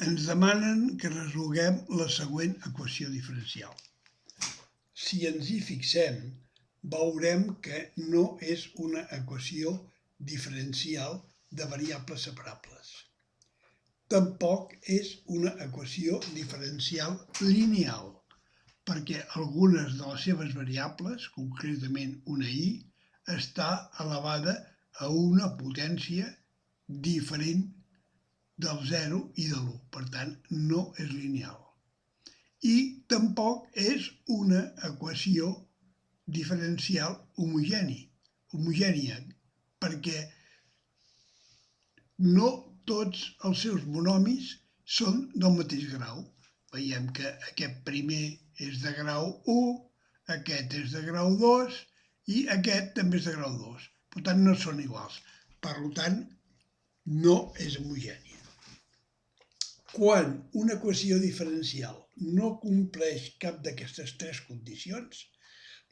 Ens demanen que resolguem la següent equació diferencial. Si ens hi fixem, veurem que no és una equació diferencial de variables separables. Tampoc és una equació diferencial lineal, perquè algunes de les seves variables, concretament una i, està elevada a una potència diferent del 0 i de l'1, per tant, no és lineal. I tampoc és una equació diferencial homogènia, perquè no tots els seus monomis són del mateix grau. Veiem que aquest primer és de grau 1, aquest és de grau 2 i aquest també és de grau 2. Per tant, no són iguals. Per tant, no és homogènia. Quan una equació diferencial no compleix cap d'aquestes tres condicions,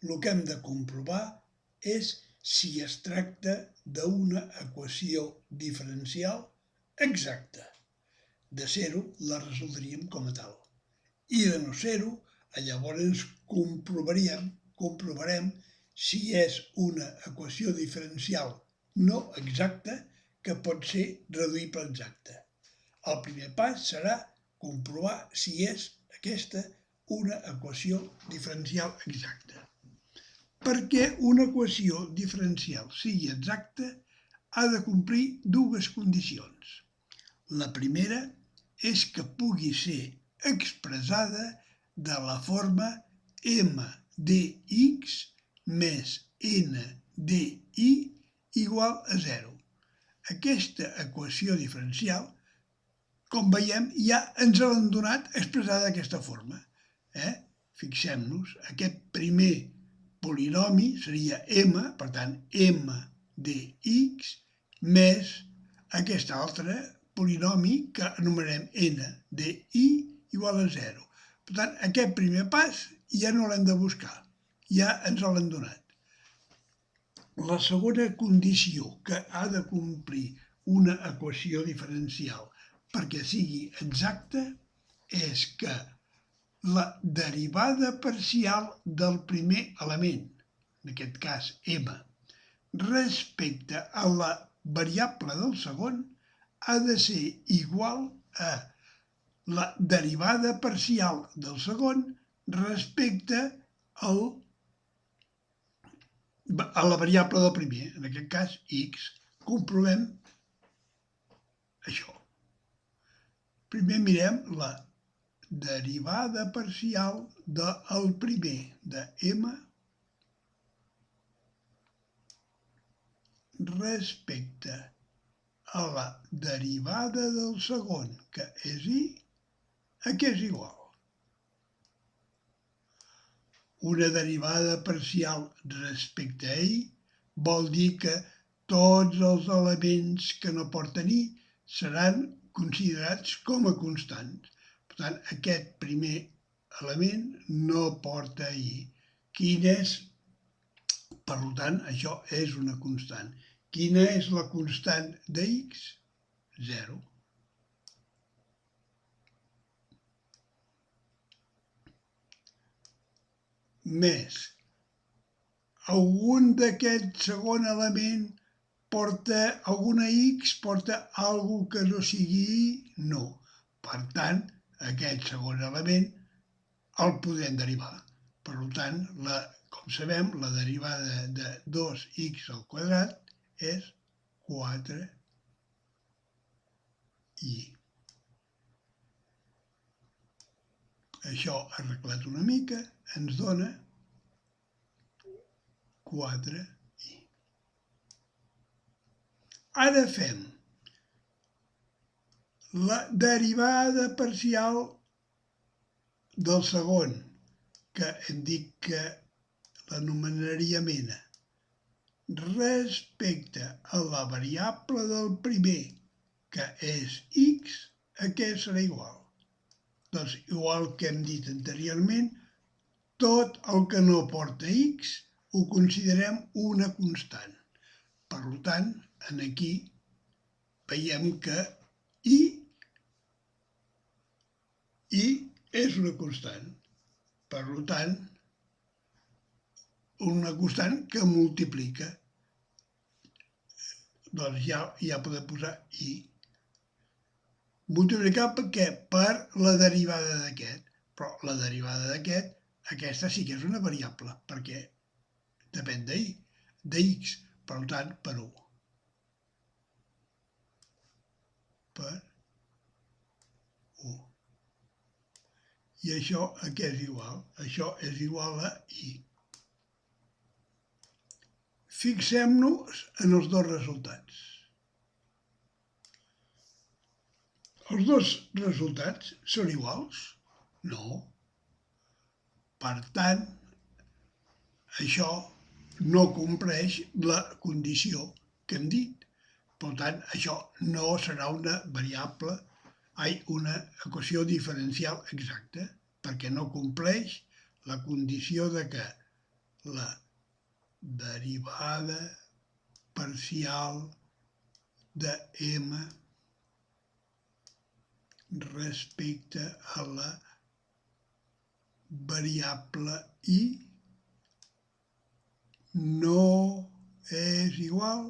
el que hem de comprovar és si es tracta d'una equació diferencial exacta. De ser-ho, la resoldríem com a tal. I de no ser-ho, llavors comprovarem si és una equació diferencial no exacta que pot ser reduïble a exacta. El primer pas serà comprovar si és aquesta una equació diferencial exacta. Perquè una equació diferencial sigui exacta, ha de complir dues condicions. La primera és que pugui ser expressada de la forma m dx més n di igual a 0. Aquesta equació diferencial, com veiem, ja ens l'han donat expressada d'aquesta forma. Fixem-nos, aquest primer polinomi seria m, per tant, m dx, més aquest altre polinomi que anomenem n di igual a 0. Per tant, aquest primer pas ja no l'hem de buscar, ja ens l'han donat. La segona condició que ha de complir una equació diferencial perquè sigui exacta és que la derivada parcial del primer element, en aquest cas m, respecte a la variable del segon, ha de ser igual a la derivada parcial del segon respecte a la variable del primer, en aquest cas x. Comprovem això. Primer mirem la derivada parcial del primer, de m, respecte a la derivada del segon, que és i, a què és igual? Una derivada parcial respecte a i vol dir que tots els elements que no porten i seran considerats com a constants. Per tant, aquest primer element no porta i. Quin és? Per tant, això és una constant. Quina és la constant de x? 0. Més, algun d'aquest segon element porta alguna x, porta alguna que no sigui i? No. Per tant, aquest segon element el podem derivar. Per tant, com sabem, la derivada de 2x al quadrat és 4i. Això arreglat una mica ens dona 4i. Ara fem la derivada parcial del segon, que hem dit que l'anomenaríem n, respecte a la variable del primer, que és x, a què serà igual? Doncs, igual que hem dit anteriorment, tot el que no porta x ho considerem una constant. Per tant, aquí veiem que i és una constant. Per tant, una constant que multiplica. Doncs ja podem posar i. Multiplicar per la derivada d'aquest. Però la derivada d'aquest, aquesta sí que és una variable, perquè depèn d'x, per tant, per 1. Per 1. I això a què és igual? Això és igual a i. Fixem-nos en els dos resultats. Els dos resultats són iguals? No. Per tant, això no compleix la condició que hem dit. Per tant, això no serà una variable, una equació diferencial exacta, perquè no compleix la condició de que la derivada parcial de m respecte a la variable i no és igual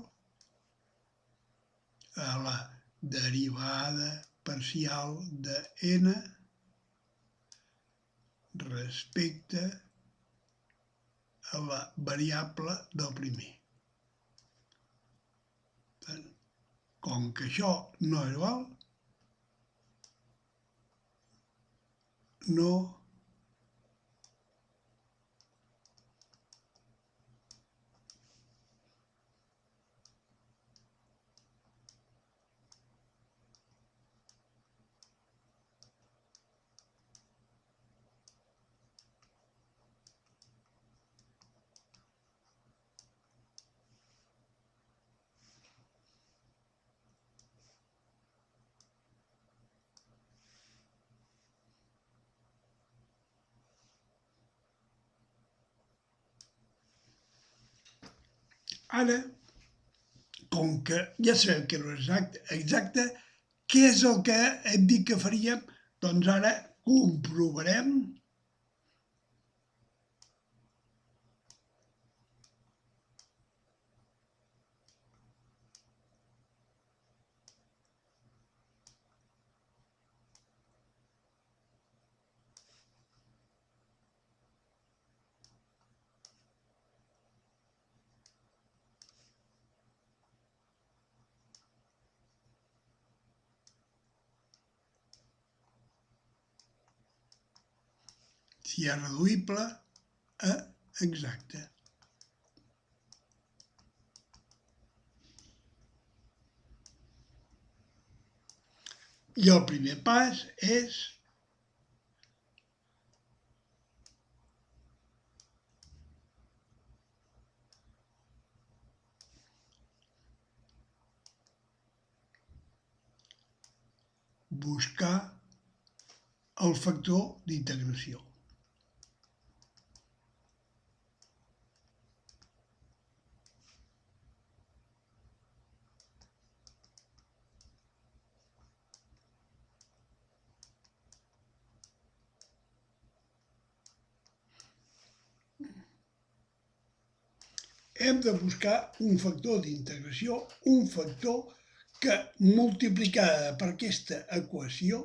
a la derivada parcial de n respecte a la variable del primer. Com que això no és igual, no Ara, com que ja sabem que no és exacte, què és el que hem dit que faríem? Doncs ara comprovarem si és reduïble a exacte. I el primer pas és buscar el factor d'integració. Hem de buscar un factor d'integració, un factor que multiplicada per aquesta equació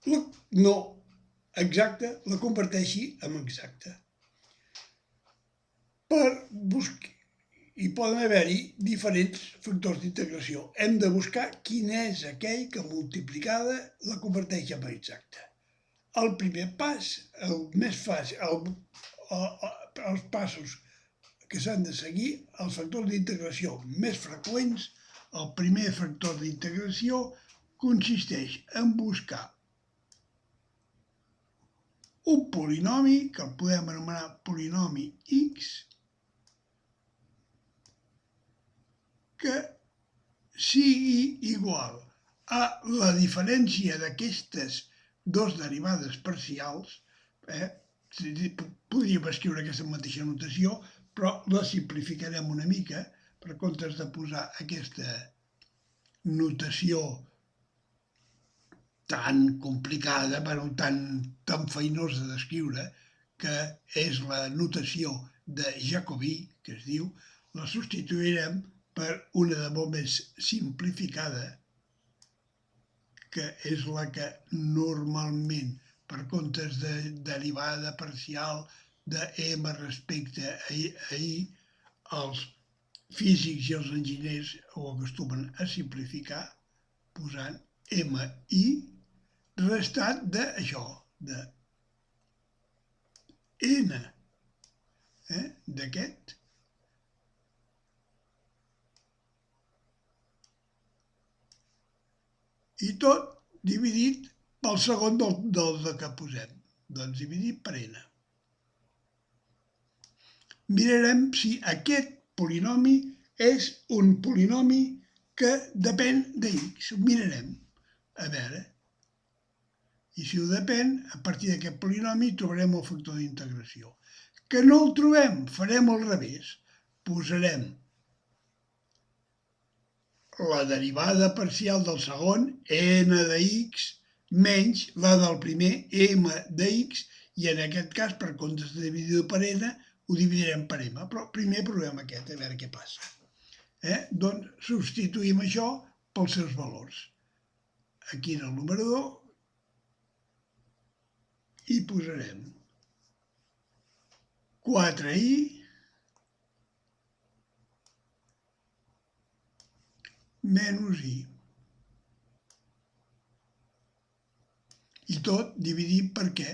no exacta la converteixi en exacta. Hi poden haver-hi diferents factors d'integració. Hem de buscar quin és aquell que multiplicada la converteix en exacta. El primer pas, el més fàcil, els passos que s'han de seguir, els factors d'integració més freqüents, el primer factor d'integració consisteix en buscar un polinomi, que el podem anomenar polinomi x, que sigui igual a la diferència d'aquestes dues derivades parcials. Podríem escriure aquesta mateixa notació, però la simplificarem una mica, per comptes de posar aquesta notació tan complicada, tan feinosa d'escriure, que és la notació de Jacobi, que es diu, la substituirem per una de molt més simplificada, que és la que normalment, per comptes de derivada parcial de m respecte a i, els físics i els enginyers ho acostumen a simplificar posant mi restat d'això, de n, d'aquest. I tot dividit pel segon del que posem. Doncs dividit per n. Mirarem si aquest polinomi és un polinomi que depèn de x. Ho mirarem. A veure. I si ho depèn, a partir d'aquest polinomi trobarem el factor d'integració. Que no el trobem, farem al revés. Posarem la derivada parcial del segon, n de x, menys la del primer, m de x, i en aquest cas, per comptes de dividir per n, ho dividirem per m. Però primer provem aquest, a veure què passa. Doncs substituïm això pels seus valors. Aquí en el numerador hi posarem 4i menys i. I tot dividit per què?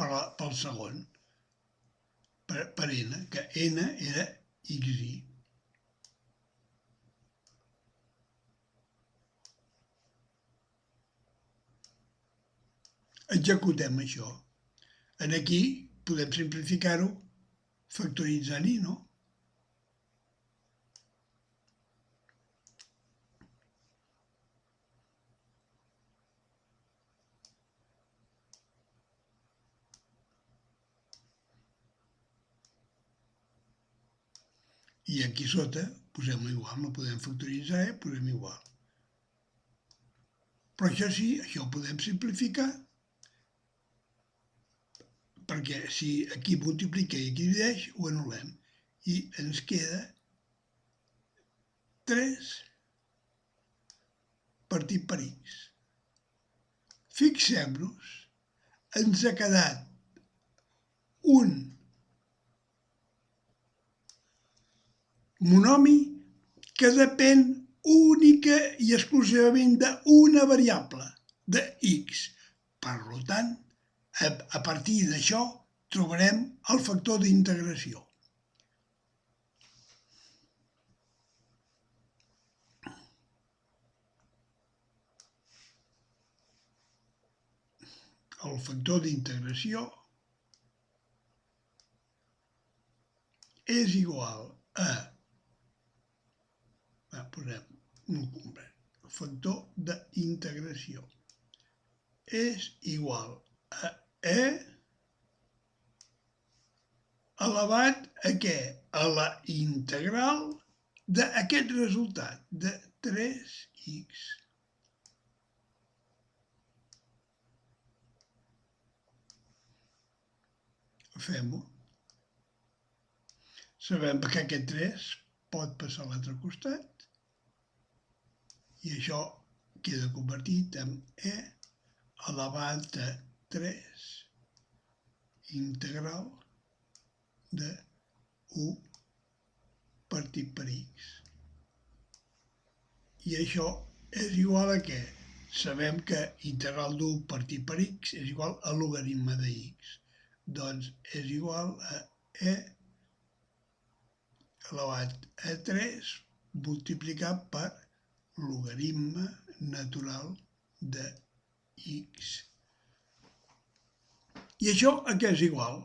Pel segon. Per n, que n era xi. Executem això. Aquí podem simplificar-ho factoritzant-hi, no? I aquí sota posem-ho igual, no podem factoritzar, posem igual. Però això sí, això ho podem simplificar, perquè si aquí multiplica i aquí divideix, ho anul·lem. I ens queda 3 partit per x. Fixem-nos, ens ha quedat un monomi que depèn única i exclusivament d'una variable, de x. Per tant, a partir d'això trobarem el factor d'integració. El factor d'integració és igual a posem el factor d'integració és igual a e elevat a què? A la integral d'aquest resultat, de 3x. Fem-ho. Sabem que aquest 3 pot passar a l'altre costat i això queda convertit en e elevat a 3 integral de 1 partit per x. I això és igual a què? Sabem que integral d'1 partit per x és igual a logaritme de x. Doncs és igual a e elevat a 3 multiplicat per logaritme natural de x. I això a què és igual?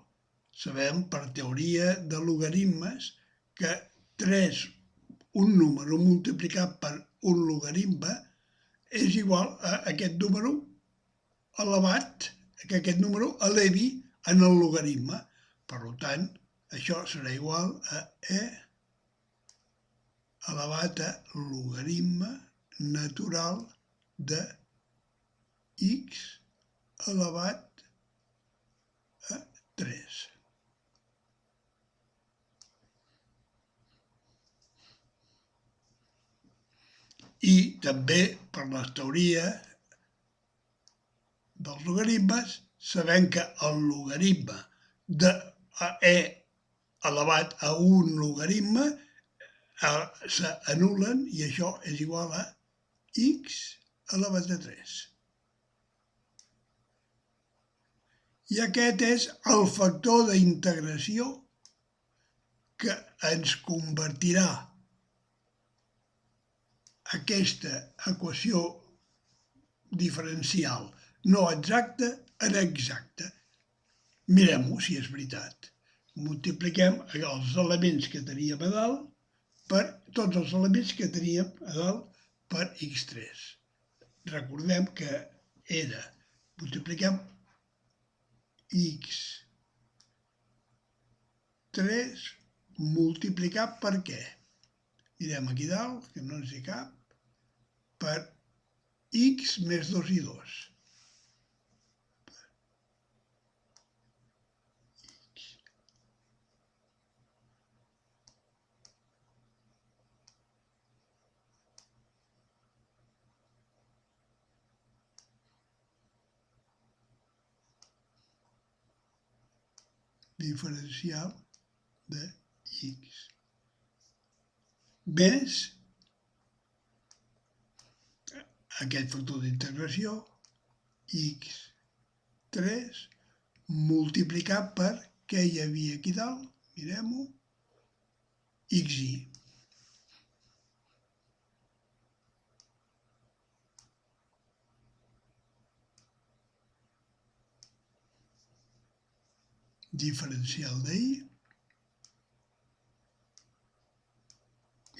Sabem per teoria de logaritmes que un número multiplicat per un logaritme és igual a aquest número elevat, que aquest número elevi en el logaritme. Per tant, això serà igual a e elevat a logaritme natural de x elevat a 3. I també per la teoria dels logaritmes sabem que el logaritme de e elevat a un logaritme s'anul·len i això és igual a x elevat a 3. I aquest és el factor d'integració que ens convertirà aquesta equació diferencial no exacta en exacta. Mirem-ho si és veritat. Multipliquem els elements que teníem a dalt per tots els elements que teníem a dalt per x3. Recordem que era, multipliquem x3 multiplicat per què? Mirem aquí dalt, que no ens hi cap, per x més 2 i 2. Diferencial de x més aquest factor d'integració x3 multiplicat per què hi havia aquí dalt, mirem-ho, xi. Diferencial de i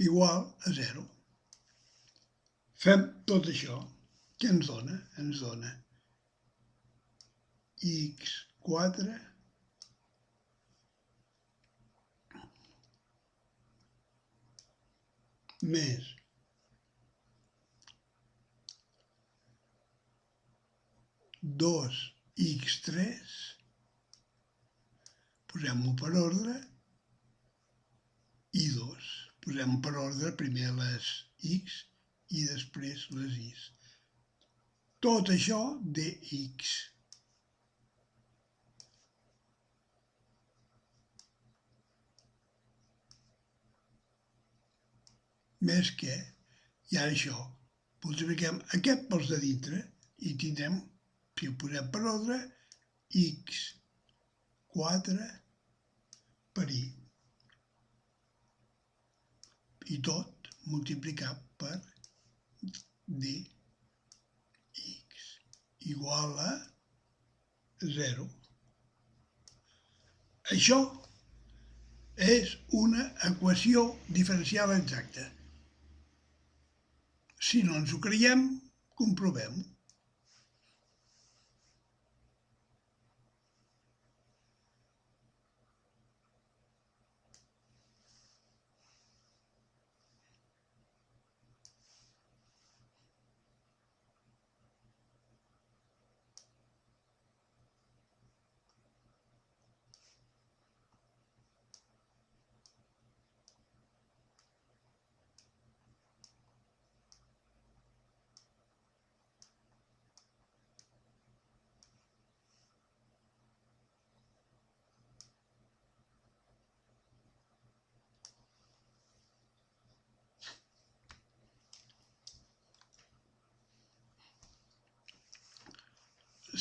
igual a 0. Fem tot això. Què ens dona? Ens dona x4 més 2x3, posem-ho per ordre, i 2. Posem per ordre primer les x i després les i. Tot això dx. Més que, i ara això, multipliquem aquest pels de dintre i tindrem, si ho posem per ordre, x4 per i. I tot multiplicat per dx igual a 0. Això és una equació diferencial exacta. Si no ens ho creiem, comprovem-ho.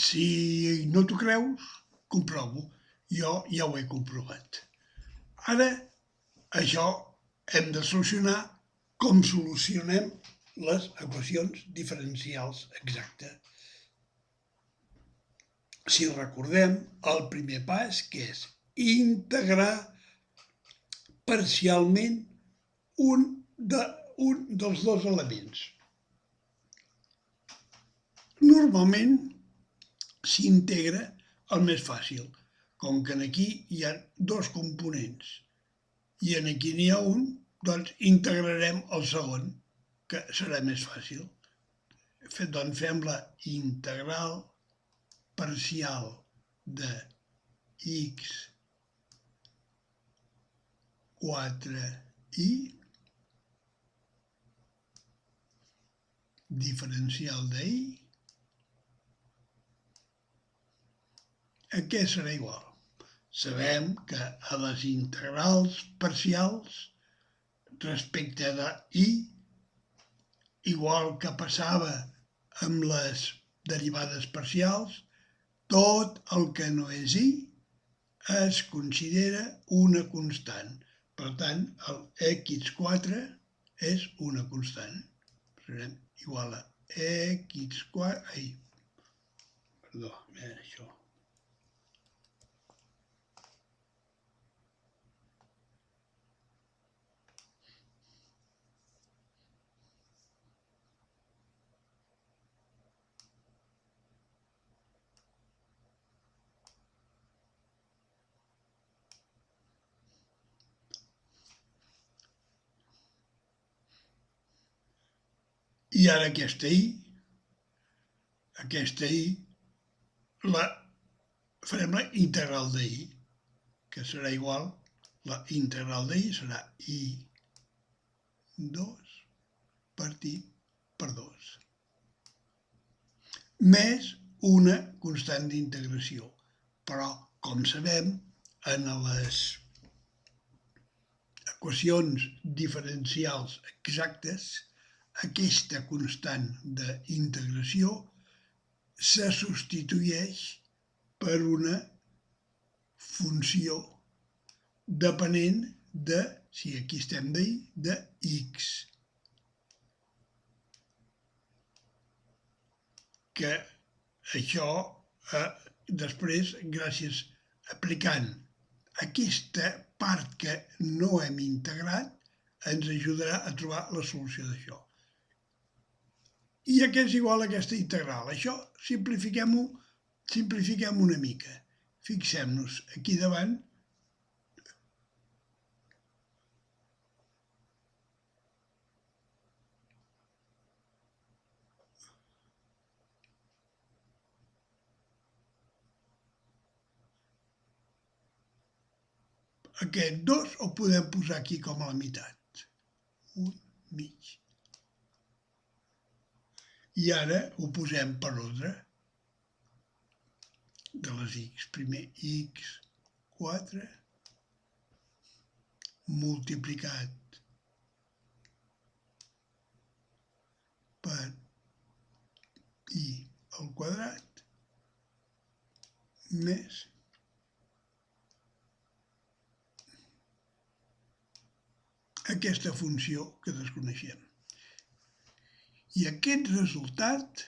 Si no t'ho creus, comprova-ho. Jo ja ho he comprovat. Ara, això hem de solucionar com solucionem les equacions diferencials exactes. Si recordem, el primer pas que és integrar parcialment un dels dos elements. Normalment s'integra el més fàcil, com que aquí hi ha dos components i aquí n'hi ha un, doncs integrarem el segon, que serà més fàcil. Doncs fem la integral parcial de x 4i diferencial de i. A què serà igual? Sabem que a les integrals parcials respecte de i, igual que passava amb les derivades parcials, tot el que no és i es considera una constant. Per tant, el x4 és una constant. Serem igual a x4... això. I ara aquesta i, farem la integral de i, que serà igual, la integral de i serà i2 partit per 2, més una constant d'integració. Però, com sabem, en les equacions diferencials exactes, aquesta constant d'integració se substitueix per una funció depenent de, si aquí estem d'ahir, de x, que això després, gràcies aplicant aquesta part que no hem integrat, ens ajudarà a trobar la solució d'això. I a què és igual aquesta integral? Això simplifiquem una mica. Fixem-nos aquí davant. Aquest 2 el podem posar aquí com a la meitat. 1/2. I ara ho posem per ordre de les x. Primer x4 multiplicat per i al quadrat més aquesta funció que desconeixem. I aquest resultat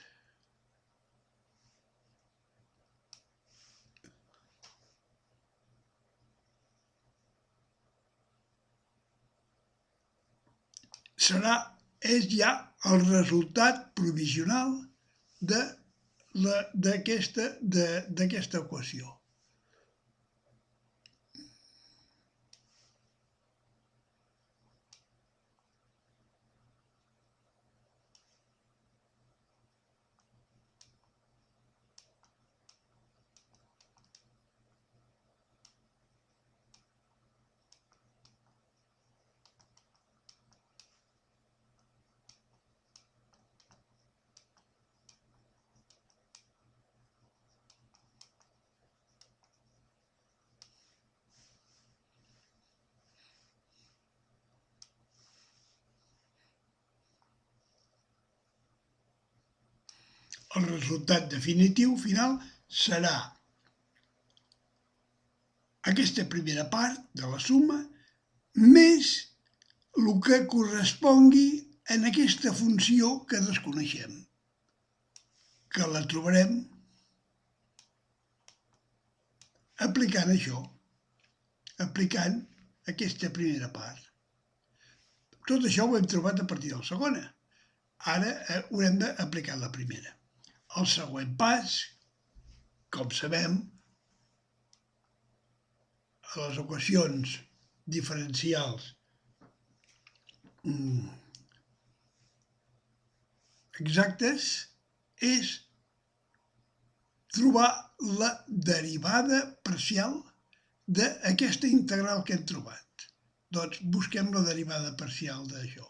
és ja el resultat provisional d'aquesta equació. El resultat definitiu final serà aquesta primera part de la suma més el que correspongui en aquesta funció que desconeixem, que la trobarem aplicant això, aplicant aquesta primera part. Tot això ho hem trobat a partir de la segona. Ara haurem d'aplicar la primera. El següent pas, com sabem, a les equacions diferencials exactes és trobar la derivada parcial d'aquesta integral que hem trobat. Doncs busquem la derivada parcial d'això.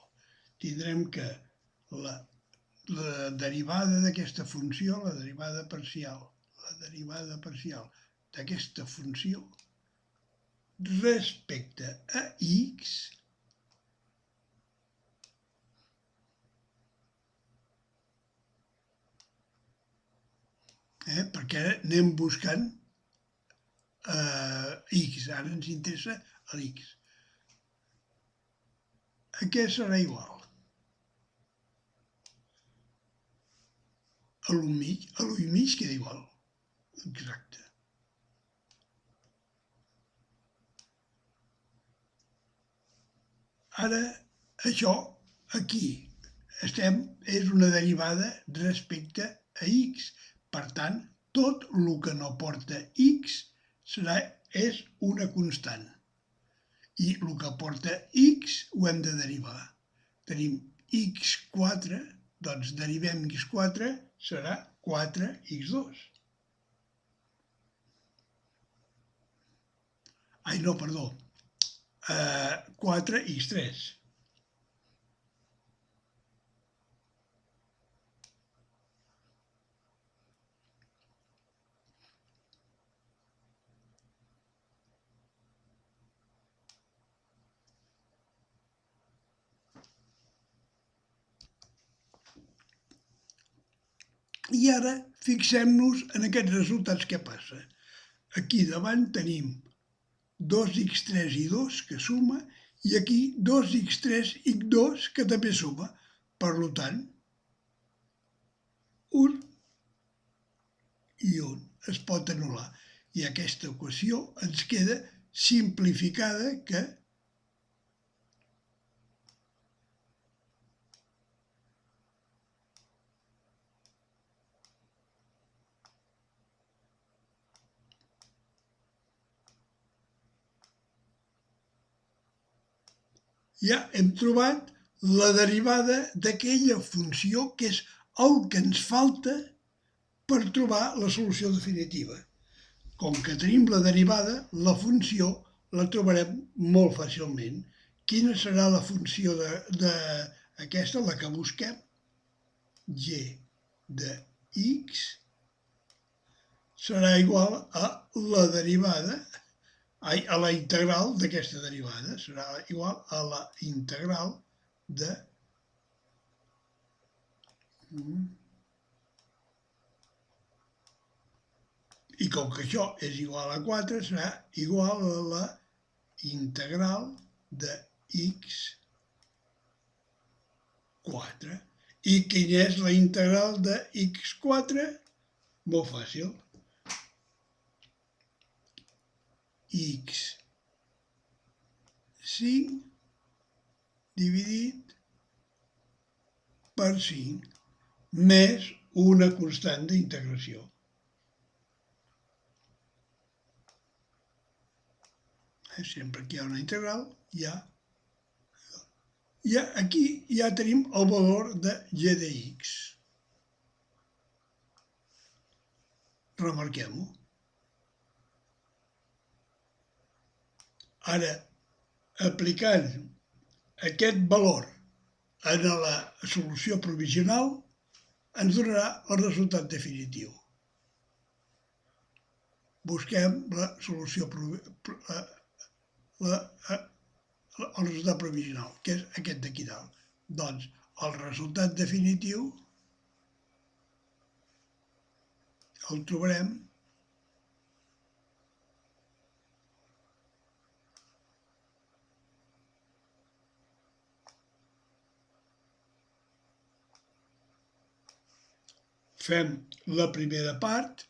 Tindrem que la derivada d'aquesta funció, la derivada parcial d'aquesta funció respecte a x perquè anem buscant x, ara ens interessa l'x. A què serà igual? A l'1 mig, a l'1 i mig queda igual. Exacte. Ara, això, aquí, és una derivada respecte a x. Per tant, tot el que no porta x és una constant. I el que porta x ho hem de derivar. Tenim x4, doncs derivem x4, serà 4x2. Ai, no, perdó. 4x3. I ara fixem-nos en aquests resultats que passa. Aquí davant tenim 2x3 i 2 que suma i aquí 2x3 i 2 que també suma. Per tant, 1 i 1 es pot anul·lar. I aquesta equació ens queda simplificada que ja hem trobat la derivada d'aquella funció que és el que ens falta per trobar la solució definitiva. Com que tenim la derivada, la funció la trobarem molt fàcilment. Quina serà la funció d'aquesta, la que busquem? G de x serà igual a la derivada, a la integral d'aquesta derivada. Serà igual a la integral de i com que això és igual a 4, serà igual a la integral de x4. I quina és la integral de x4? Molt fàcil. x5 dividit per 5 més una constant d'integració. Sempre que hi ha una integral, aquí ja tenim el valor de g de x. Remarquem-ho. Ara, aplicant aquest valor en la solució provisional, ens donarà el resultat definitiu. Busquem la solució el resultat provisional, que és aquest d'aquí dalt. Doncs el resultat definitiu el trobarem fem la primera part,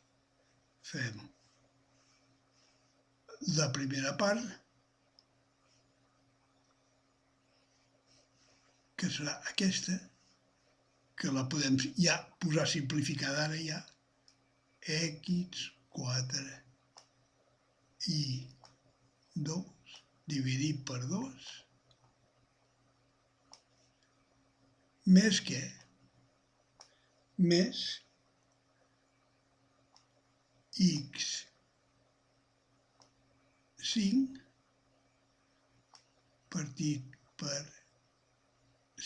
que serà aquesta, que la podem ja posar simplificada ara ja, x4 i 2 dividit per 2 més què? més x5 partit per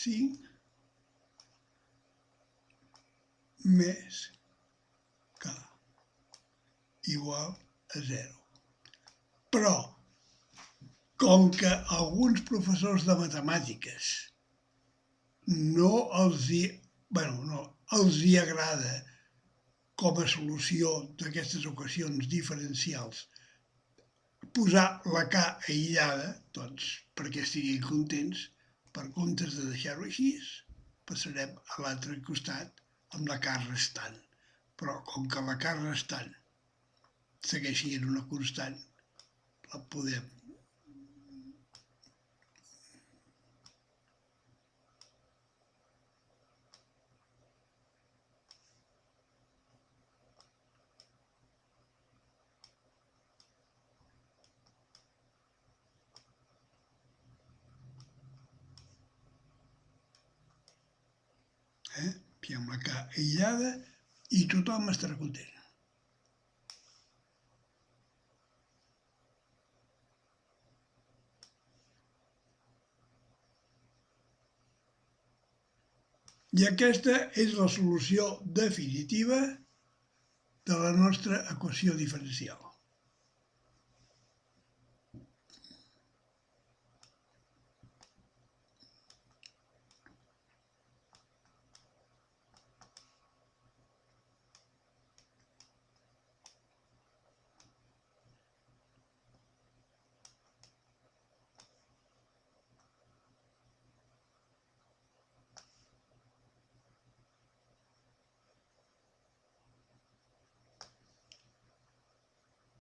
5 més k igual a 0. Però, com que a alguns professors de matemàtiques no els hi agrada com a solució d'aquestes equacions diferencials posar la k aïllada, doncs perquè estiguin contents, per comptes de deixar-ho així, passarem a l'altre costat amb la k restant. Però com que la k restant segueix sent una constant, la podem fiem la k aïllada i tothom estarà content. I aquesta és la solució definitiva de la nostra equació diferencial.